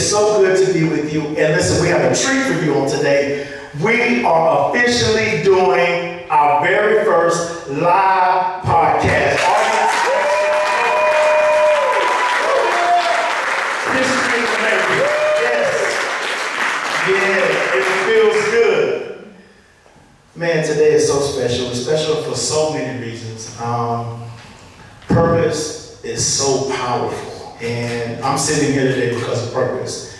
is so good to be with you. And listen, we have a treat for you on today. We are officially doing our very first live podcast. History is making. Yes. Yeah, it feels good. Man, today is so special. It's special for so many reasons. Purpose is so powerful. And I'm sitting here today because of purpose.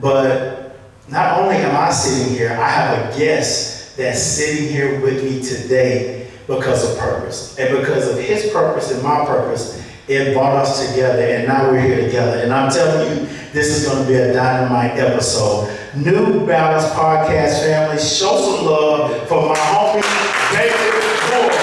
But not only am I sitting here, I have a guest that's sitting here with me today because of purpose. And because of his purpose and my purpose, it brought us together, and now we're here together. And I'm telling you, this is going to be a dynamite episode. New Balance Podcast family, show some love for my homie, David Moore.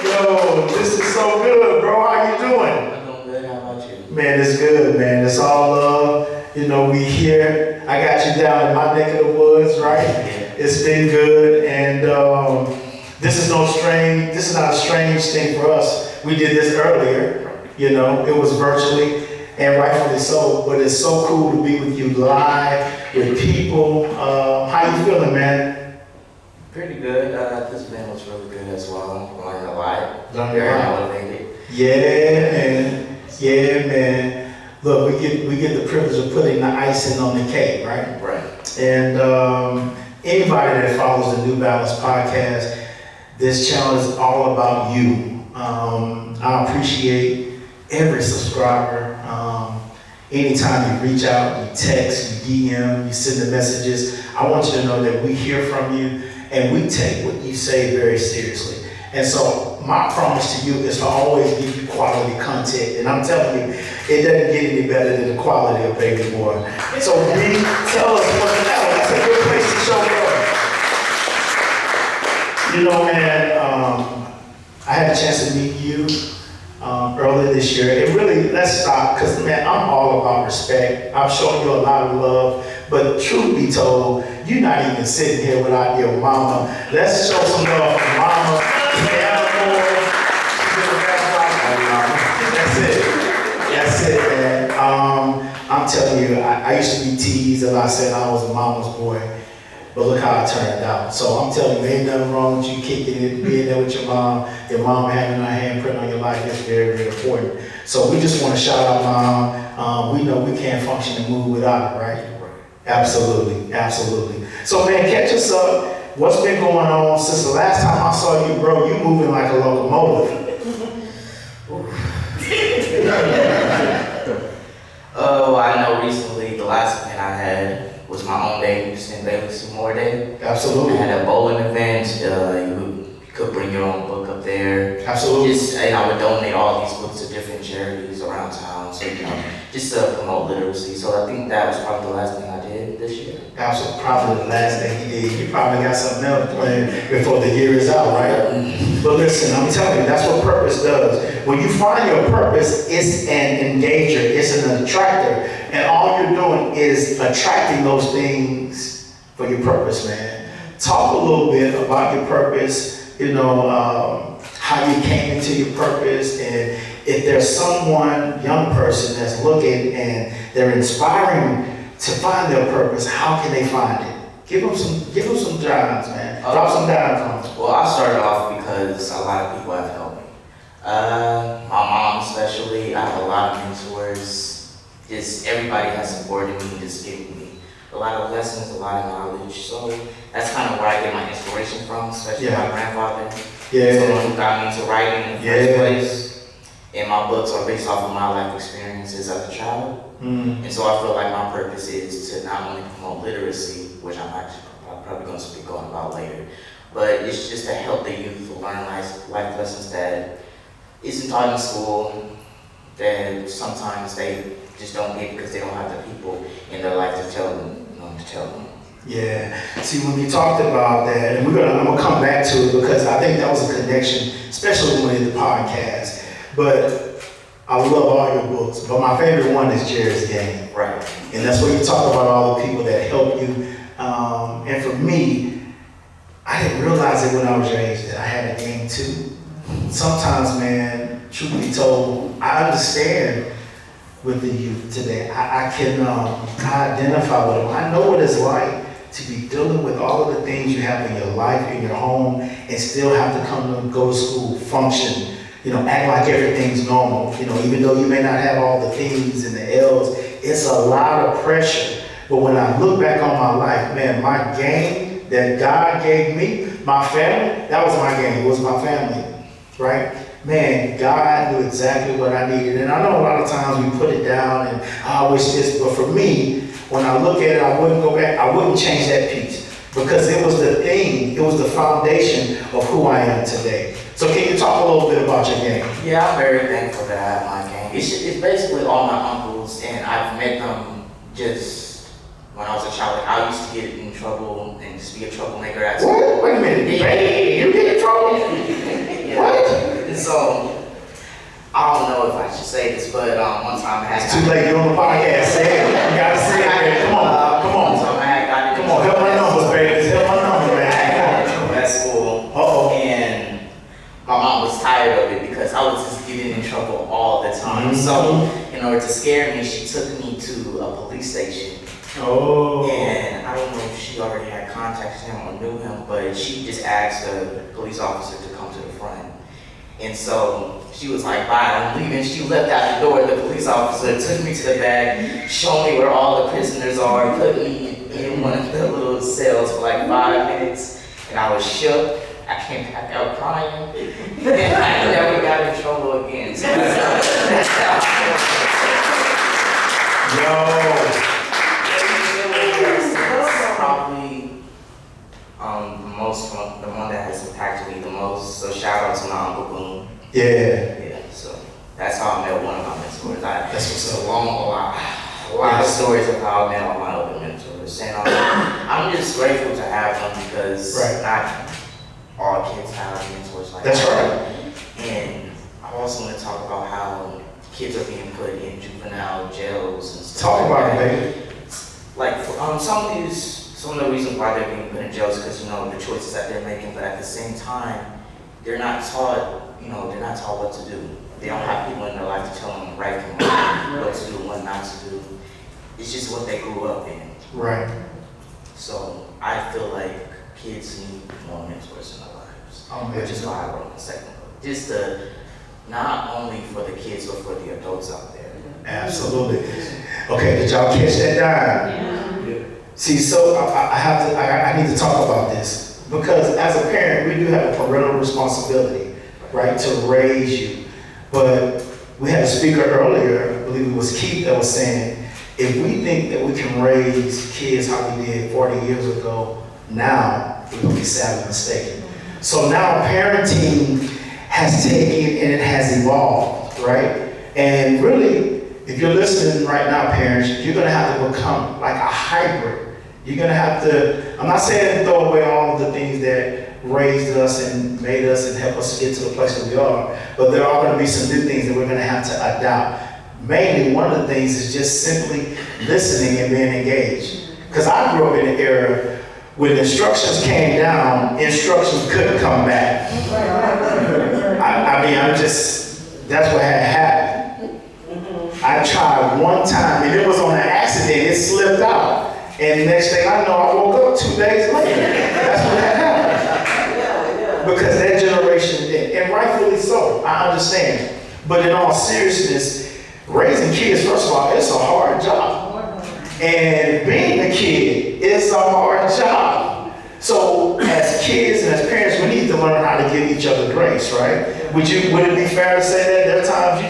Yo, this is so good, bro. How you doing? I'm doing good. How about you? Man, it's good, man. It's all love. You know, we here. I got you down in my neck of the woods, right? Yeah. It's been good, and this is not a strange thing for us. We did this earlier, you know, it was virtually, and rightfully so, but it's so cool to be with you live, with people. How you feeling, man? Pretty good. This event was really good as well. Learned a lot. Learned a Very lot. motivated. Yeah, man. Yeah, man. Look, we get the privilege of putting the icing on the cake, right? Right. And anybody that follows the New Balance Podcast, this channel is all about you. I appreciate every subscriber. Anytime you reach out, you text, you DM, you send the messages, I want you to know that we hear from you and we take what you say very seriously. And so my promise to you is to always give you quality content. And I'm telling you, it doesn't get any better than the quality of Baby Boy. So tell us what's that. That's a good place to show love. You know, man, I had a chance to meet you earlier this year. And really, let's stop, because man, I'm all about respect. I'm showing you a lot of love. But truth be told, you're not even sitting here without your mama. Let's show some love for mama. That's it, man. I'm telling you, I used to be teased if I said I was a mama's boy. But look how it turned out. So I'm telling you, ain't nothing wrong with you kicking it, being there with your mom having her handprint on your life is very, very important. So we just want to shout out mom. We know we can't function and move without her, right? Absolutely, absolutely. So man, catch us up. What's been going on since the last time I saw you, bro? You moving like a locomotive. I know recently the last event I had was my own day, Houston Bailey Seymour Day. Absolutely. I had a bowling event. You could bring your own book up there. Absolutely. And I would donate all these books to different charities around town. So, just to promote literacy. So I think that was probably the last thing I did this year. Absolutely, probably the last thing he did. You probably got something else planned before the year is out, right? But listen, I'm telling you, that's what purpose does. When you find your purpose, it's an engager, it's an attractor. And all you're doing is attracting those things for your purpose, man. Talk a little bit about your purpose, how you came into your purpose, and if there's someone, young person that's looking and they're inspiring to find their purpose, how can they find it? Give them some dimes, man. Drop some dimes on them. Well, I started off because a lot of people have helped me. My mom especially, I have a lot of mentors. Just everybody has supported me, just giving me a lot of lessons, a lot of knowledge. So that's kind of where I get my inspiration from, especially my grandfather. Yeah. Someone who got me into writing in the first place. And my books are based off of my life experiences as a child. And so I feel like my purpose is to not only promote literacy, which I'm probably going to speak on about later, but it's just to help the youth learn life lessons that isn't taught in school, that sometimes they just don't get because they don't have the people in their life to tell them. Yeah. See, when we talked about that, and I'm gonna come back to it because I think that was a connection, especially when we did the podcast. But I love all your books, but my favorite one is Jerry's Game. Right. And that's where you talk about all the people that help you. And for me, I didn't realize it when I was your age that I had a game too. Sometimes, man, truth be told, I understand with the youth today. I can I identify with them. I know what it's like to be dealing with all of the things you have in your life, in your home, and still have to come and go to school, function, act like everything's normal. Even though you may not have all the P's and the L's, it's a lot of pressure. But when I look back on my life, man, my game that God gave me, my family, that was my game. It was my family, right? Man, God knew exactly what I needed. And I know a lot of times we put it down and I wish this, but for me, when I look at it, I wouldn't go back, I wouldn't change that piece because it was the thing, it was the foundation of who I am today. So can you talk a little bit about your game? Yeah, I'm very thankful that I have my game. It's basically all my uncles, and I've met them just when I was a child. Like, I used to get in trouble and just be a troublemaker at school. What? Wait a minute. Hey, you get in trouble? Yeah. What? And so, I don't know if I should say this, but one time I had... It's too late, you're on the podcast. Say it. You gotta say it, man. Come on. One time I had gotten in Come on, help my numbers, baby. Help my numbers, man. at school. Uh-oh. And my mom was tired of it because I was just getting in trouble all the time. So, in order to scare me, she took me to a police station. Oh. And I don't know if she already had contacted him or knew him, but she just asked the police officer to come to the front. And so she was like, bye, I'm leaving. She left out the door. The police officer took me to the back, showed me where all the prisoners are, put me in one of the little cells for like 5 minutes. And I was shook. I came back out crying. And I never got in trouble again. So Yo. Probably the one that has impacted me the most. So shout out to my Uncle Boone. Yeah. So that's how I met one of my mentors. That's what's up. A lot of stories of how I met all my other mentors. And I'm just grateful to have them because not all kids have mentors like that. That's right. And I also want to talk about how kids are being put in juvenile jails and stuff. Talk about it, baby. Like some of the reasons why they're being put in jail is because the choices that they're making, but at the same time, they're not taught what to do. They don't have people in their life to tell them right from wrong, what to do and what not to do. It's just what they grew up in. Right. So I feel like kids need more mentors in their lives, which is why I wrote the second book. Just to, not only for the kids, but for the adults out there. Absolutely. Okay, did y'all catch that dime? See, so I need to talk about this because as a parent, we do have a parental responsibility, right, to raise you. But we had a speaker earlier, I believe it was Keith, that was saying, if we think that we can raise kids how we did 40 years ago, now we're gonna be sadly mistaken. So now parenting has taken and it has evolved, right? And really, if you're listening right now, parents, you're gonna have to become like a hybrid. You're gonna have to, I'm not saying throw away all of the things that raised us and made us and helped us get to the place that we are, but there are gonna be some new things that we're gonna have to adopt. Mainly, one of the things is just simply listening and being engaged. Because I grew up in an era when instructions came down, instructions couldn't come back. That's what had happened. I tried one time, and it was on an accident, it slipped out. And the next thing I know, I woke up 2 days later. That's what had happened. Because that generation did, and rightfully so, I understand. But in all seriousness, raising kids, first of all, it's a hard job. And being a kid is a hard job. So as kids and as parents, we need to learn how to give each other grace, right? Would it be fair to say that there are times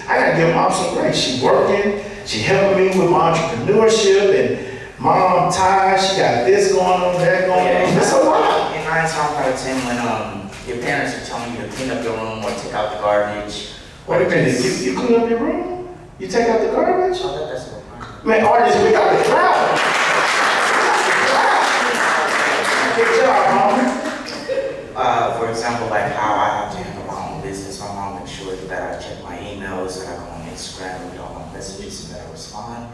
I gotta give mom some grace. She's working, she helping me with my entrepreneurship, and mom tired, she got this going on, that going on. It's a lot. And 9 times out of 10 when your parents are telling you to clean up your room or take out the garbage. Wait a minute, you clean up your room? You take out the garbage? Oh, that's what I'm saying. Man, artists, we got the crowd. Good job, mom. For example, like how I have to handle my own business. My mom makes sure that I check my emails, that I go on Instagram, read all my messages, and that I respond.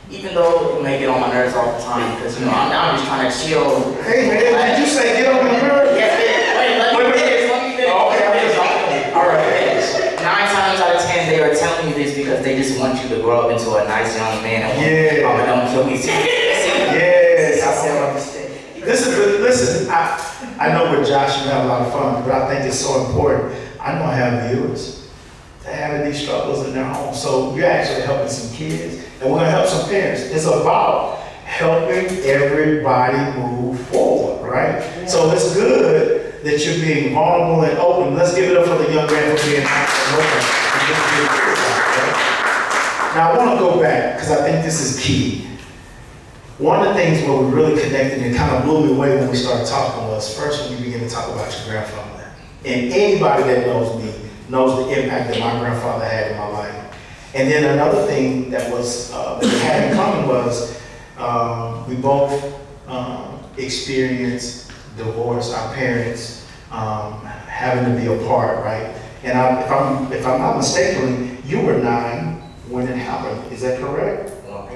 Even though it may get on my nerves all the time, because I'm just trying to chill. Hey man, did you say get on your nerves? Yes, wait, let me finish. Okay, I'm just all right. 9 grow up into a nice young man and Yeah. mama don't kill me. Yes. I say I'm understand. This is good. Listen, I know with Josh you have a lot of fun, but I think it's so important. I know I have viewers that having these struggles in their home. So you're actually helping some kids, and we're gonna help some parents. It's about helping everybody move forward, right? Yeah. So it's good that you're being vulnerable and open. Let's give it up for the young man for being open. Now I want to go back because I think this is key. One of the things where we really connected and kind of blew me away when we started talking was first when you begin to talk about your grandfather. And anybody that knows me knows the impact that my grandfather had in my life. And then another thing that was that we had in common was we both experienced divorce. Our parents having to be apart, right? And if I'm not mistaken, you were 9 when it happened. Is that correct? Well,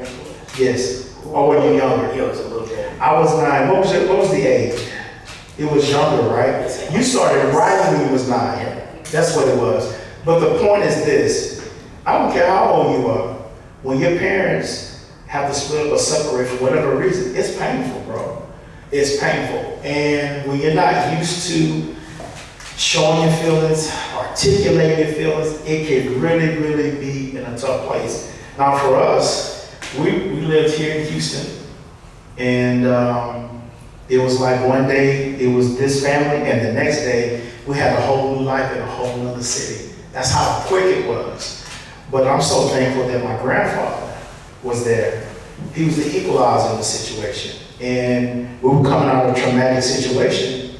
Yes. Or were you younger? yeah, it was a little bit. I was 9. What was the age? It was younger, right? You started writing when you was 9. That's what it was. But the point is this. I don't care how old you are. When your parents have to split up or separate for whatever reason, it's painful, bro. It's painful. And when you're not used to showing your feelings, articulating your feelings, it can really, really be in a tough place. Now for us, we lived here in Houston, and it was like one day it was this family, and the next day we had a whole new life in a whole other city. That's how quick it was. But I'm so thankful that my grandfather was there. He was the equalizer in the situation, and we were coming out of a traumatic situation.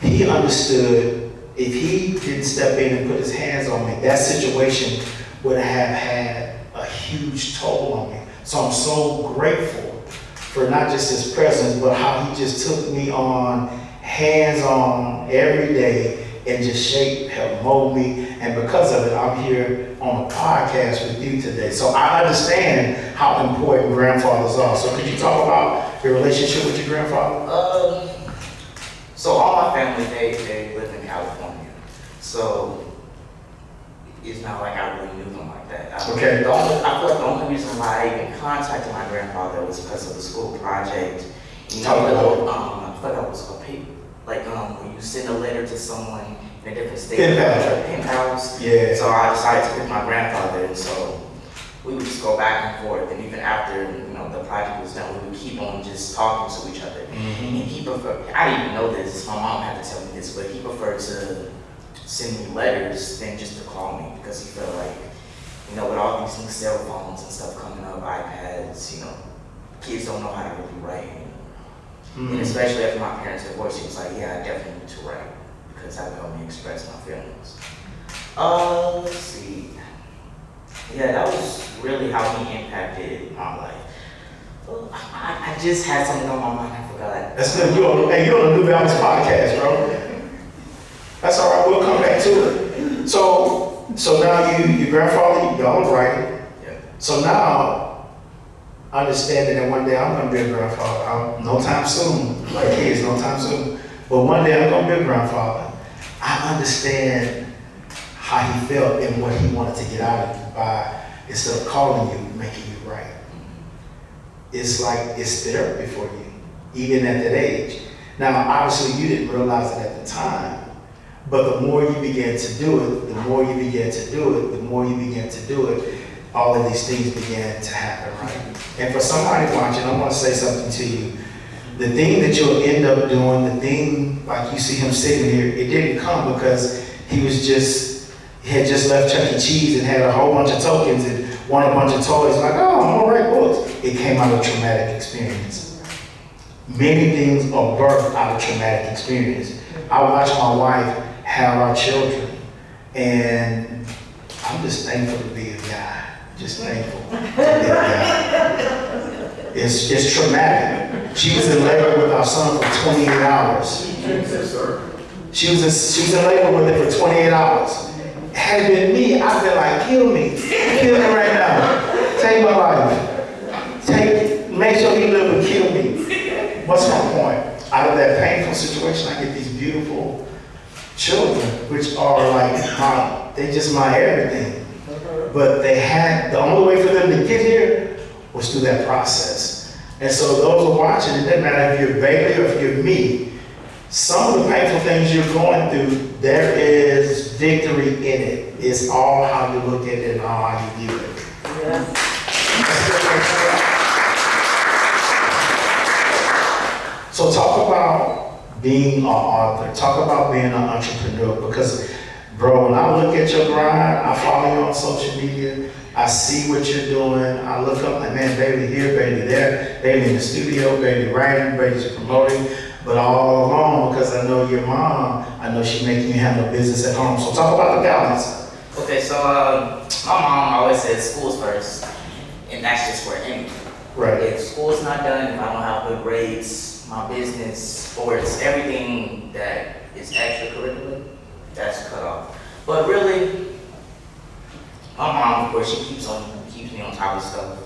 He understood if he didn't step in and put his hands on me, that situation would have had a huge toll on me. So I'm so grateful for not just his presence, but how he just took me on, hands-on, every day, and just shaped, helped mold me. And because of it, I'm here on a podcast with you today. So I understand how important grandfathers are. So could you talk about your relationship with your grandfather? So all my family, they live in California. So it's not like I really knew them like that. Okay. I feel like the only reason why I even contacted my grandfather was because of the school project. You know, I thought that was a paper. Like when you send a letter to someone in a different state. Pen pals. Yeah. So I decided to pick my grandfather, and so we would just go back and forth. And even after the project was done, we would keep on just talking to each other. Mm-hmm. And he preferred. I didn't even know this. My mom had to tell me this, but he preferred to send me letters than just to call me because he felt like, with all these new cell phones and stuff coming up, iPads, kids don't know how to really write. Mm-hmm. And especially after my parents divorced, he was like, yeah, I definitely need to write because that would help me express my feelings. Let's see. Yeah, that was really how he impacted my life. I just had something on my mind, I forgot. That's good. You're on the New Balance podcast, bro. That's all right. We'll come back to it. So now your grandfather, y'all are writing. Yeah. So now, understanding that one day I'm gonna be a grandfather. No time soon, like kids, no time soon. But one day I'm gonna be a grandfather. I understand how he felt and what he wanted to get out of you by, instead of calling you, making you write. It's like it's therapy for you, even at that age. Now, obviously, you didn't realize it at the time. But the more you began to do it, the more you began to do it, the more you began to do it, all of these things began to happen, right? And for somebody watching, I want to say something to you. The thing that you'll end up doing, the thing, like you see him sitting here, it didn't come because he had just left Chuck E. Cheese and had a whole bunch of tokens and won a bunch of toys, like, oh, I'm gonna write books. It came out of traumatic experience. Many things are birthed out of traumatic experience. I watched my wife have our children, and I'm just thankful to be a guy. Just thankful to be a guy. It's traumatic. She was in labor with our son for 28 hours. She was in labor with it for 28 hours. Had it been me, I'd been like, kill me right now. Take my life. Make sure he live and kill me. What's my point? Out of that painful situation, I get these beautiful children, which are like they're just my everything. but the only way for them to get here was through that process. And so those who are watching, it doesn't matter if you're Bailey or if you're me, some of the painful things you're going through, there is victory in it. It's all how you look at it and all how you view it. Yeah. So talk about being an author. Talk about being an entrepreneur. Because, bro, when I look at your grind, I follow you on social media. I see what you're doing. I look up like, man, Bailey here, Bailey there, Bailey in the studio, Bailey writing, Bailey's promoting. But all along, because I know your mom, I know she making you handle business at home. So talk about the balance. Okay, so my mom always says school's first, and that's just for anything. Right. If school's not done, if I don't have good grades, my business, sports, everything that is extracurricular, that's cut off. But really, my mom, of course, she keeps me on top of stuff,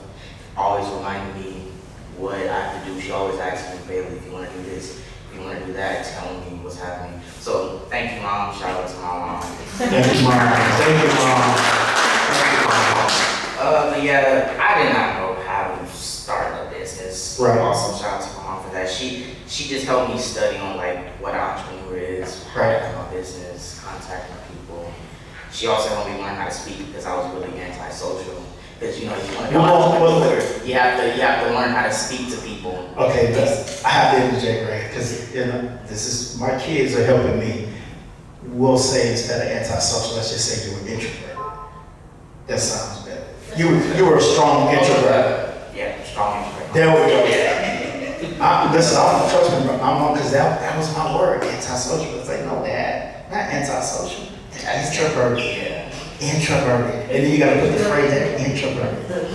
always reminding me what I have to do. She always asks me, Bailey, if you want to do this, if you want to do that, telling me what's happening. So thank you, Mom. Shout out to my mom. Thank you, Mom. Thank you, Mom. Thank you, Mom. But yeah, I did not know how to start a business. Right. Also, shout out to my mom for that. She just helped me study on like what an entrepreneur is, how Right. to have my business, contacting people. She also helped me learn how to speak because I was really antisocial. Because you know, you want to be an entrepreneur, you have to learn how to speak to people. Okay, I have to interject, right? Because this is my kids are helping me. We'll say instead of antisocial, let's just say you were introvert. That sounds better. You were a strong introvert. Yeah, strong introvert. There we go. Listen, I don't trust me, bro. I'm on because that was my word, antisocial. It's like, no, Dad, not antisocial. Introverted. Yeah. Introverted. And then you gotta put the phrase there, introverted.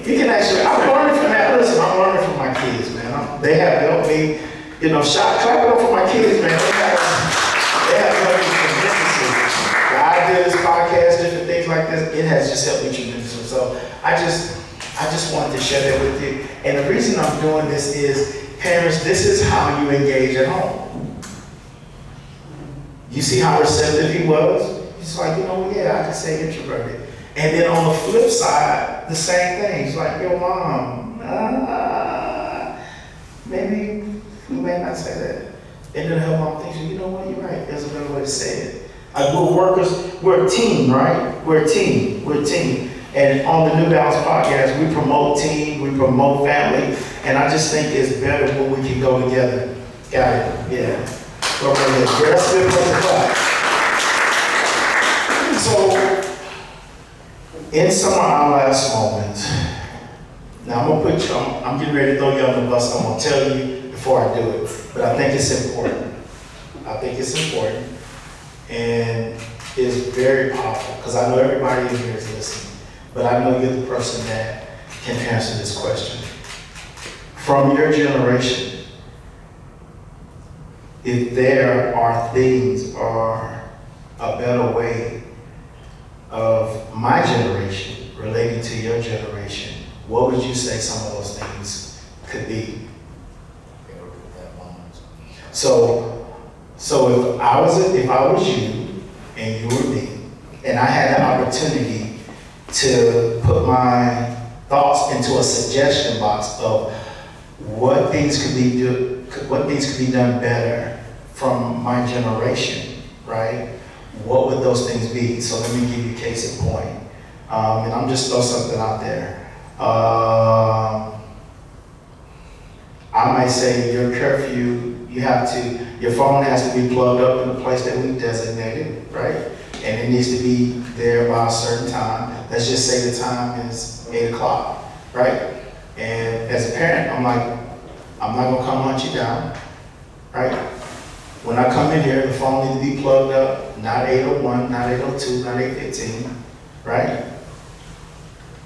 You can actually, I'm learning from that. Listen, I'm learning from my kids, man. They have helped me, clap it up for my kids, man. They have helped me tremendously. The ideas, podcasts, different things like this, it has just helped me tremendously. So I just wanted to share that with you. And the reason I'm doing this is, parents, this is how you engage at home. You see how receptive he was? He's like, yeah, I can say introverted. And then on the flip side, the same thing. He's like, yo, Mom, maybe we may not say that. And then her mom thinks, you know what, you're right. There's a better way to say it. We're workers, we're a team, right? We're a team. And on the New Balance podcast, we promote team, we promote family. And I just think it's better when we can go together. Got it? Yeah. Go right there. That's a good place to clap. So, in some of our last moments, now I'm getting ready to throw you on the bus. I'm gonna tell you before I do it, but I think it's important. And it's very powerful, because I know everybody in here is listening, but I know you're the person that can answer this question. From your generation, if there are things or a better way of my generation relating to your generation, what would you say some of those things could be? So if I was you and you were me, and I had the opportunity to put my thoughts into a suggestion box of what things could be done better from my generation, right? What would those things be? So let me give you a case in point. And I'm just throw something out there. I might say your curfew, your phone has to be plugged up in the place that we designated, right? And it needs to be there by a certain time. Let's just say the time is 8 o'clock, right? And as a parent, I'm like, I'm not gonna come hunt you down, right? When I come in here, the phone needs to be plugged up, not 8:01, not 8:02, not 8:15, right?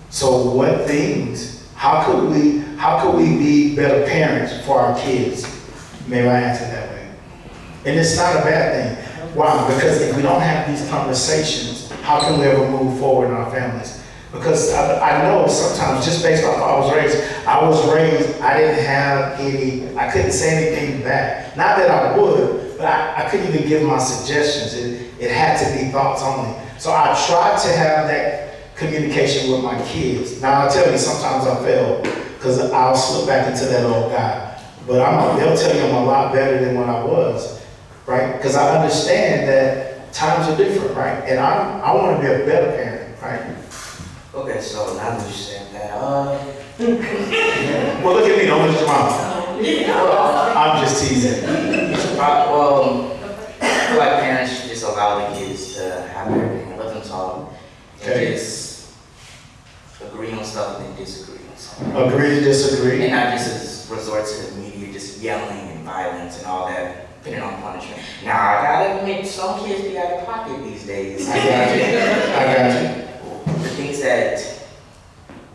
So what things, how could we be better parents for our kids? Maybe I answer that way. And it's not a bad thing. Why? Because if we don't have these conversations, how can we ever move forward in our families? Because I know sometimes, just based off how I was raised, I didn't have I couldn't say anything back. Not that I would, but I couldn't even give my suggestions. It had to be thoughts only. So I tried to have that communication with my kids. Now, I tell you, sometimes I fail because I'll slip back into that old guy. But they'll tell you I'm a lot better than when I was, right? Because I understand that times are different, right? And I want to be a better parent, right? Okay, so now that you said that, Well, look at me, don't look at your mom. I'm just teasing. well, I feel like parents should just allow the kids to have their opinion, let them talk, and Okay. just agree on stuff and then disagree on stuff. Agree to disagree. And not just resort to the media, just yelling and violence and all that, depending on punishment. Now, I gotta admit, some kids be out of pocket these days. I got you. The things that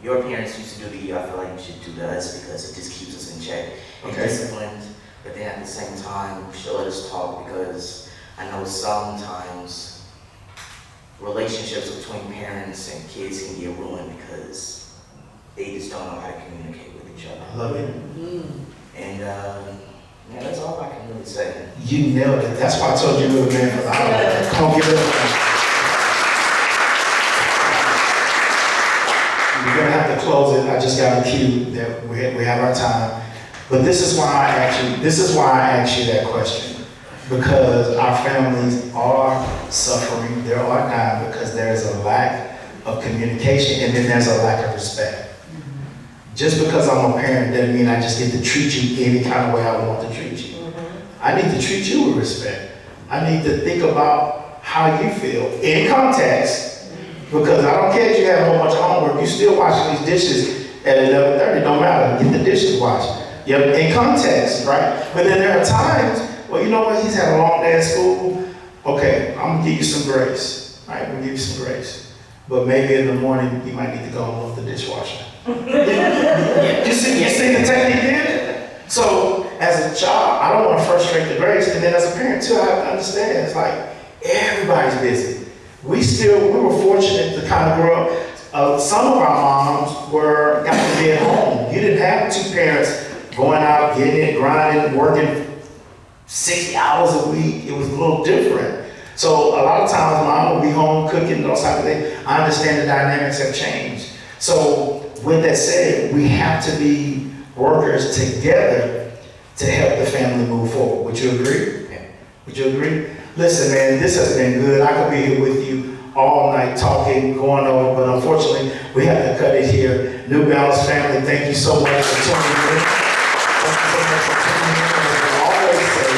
your parents used to do to you, I feel like you should do to us because it just keeps us in check and Okay. disciplined. But then at the same time, you should let us talk because I know sometimes relationships between parents and kids can get ruined because they just don't know how to communicate with each other. I love it. And yeah, that's all I can really say. You nailed it. That's why I told you you were the man for the hour. Come on, give it up. We're gonna have to close it. I just got a cue that we have our time. But this is why I asked you that question. Because our families are suffering, they are dying because there's a lack of communication and then there's a lack of respect. Just because I'm a parent doesn't mean I just get to treat you any kind of way I want to treat you. I need to treat you with respect. I need to think about how you feel in context, because I don't care if you have a whole bunch of homework, you still washing these dishes at 11:30, don't matter, get the dishes washed. Yep, in context, right? But then there are times, well, you know what, he's had a long day at school, okay, I'm gonna give you some grace, right? I'm gonna give you some grace. But maybe in the morning, you might need to go and load the dishwasher. You see the technique there? So, as a child, I don't want to frustrate the grace, and then as a parent too, I have to understand, it's like, everybody's busy. We were fortunate to kind of grow up, some of our moms got to be at home. You didn't have two parents going out, getting it, grinding, working 60 hours a week. It was a little different. So a lot of times mom would be home cooking, those type of things. I understand the dynamics have changed. So with that said, we have to be workers together to help the family move forward. Would you agree? Yeah. Would you agree? Listen, man, this has been good. I could be here with you all night talking, going over, but unfortunately, we have to cut it here. New Balance family, thank you so much for tuning in. Thank you so much for tuning in. As I always say,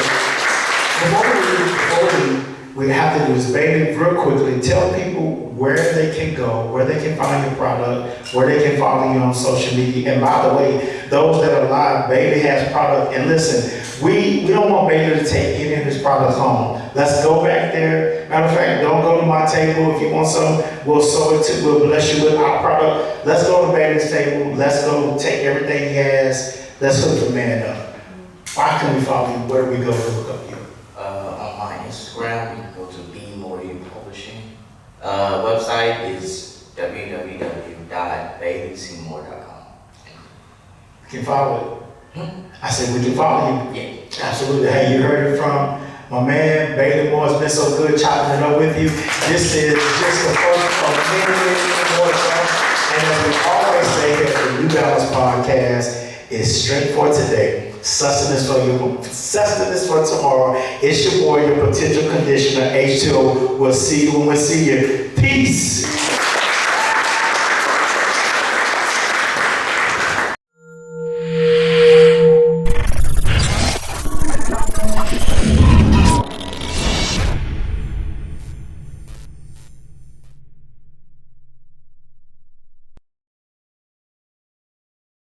before we have to do is, baby, real quickly, tell people where they can go, where they can find your product, where they can follow you on social media. And by the way, those that are live, Baby has product. And listen, we don't want Baby to take any of his products home. Let's go back there. Matter of fact, don't go to my table. If you want some, we'll sew it to, we'll bless you with our product. Let's go to Baby's table. Let's go take everything he has. Let's hook the man up. Why can we follow you? Where do we go to look up you? On my Instagram, you can go to Be More You Publishing. Website is www.babyseymour.com. We can follow it. I said we can follow you. Yeah. Absolutely. Hey, you heard it from my man, Bailey Moore. It's been so good chopping it up with you. This is just the first of many more shows. And as we always say here at the New Balance Podcast, it's straight for today. Sustenance for tomorrow. It's your boy, your potential conditioner, H2O. We'll see you when we see you. Peace.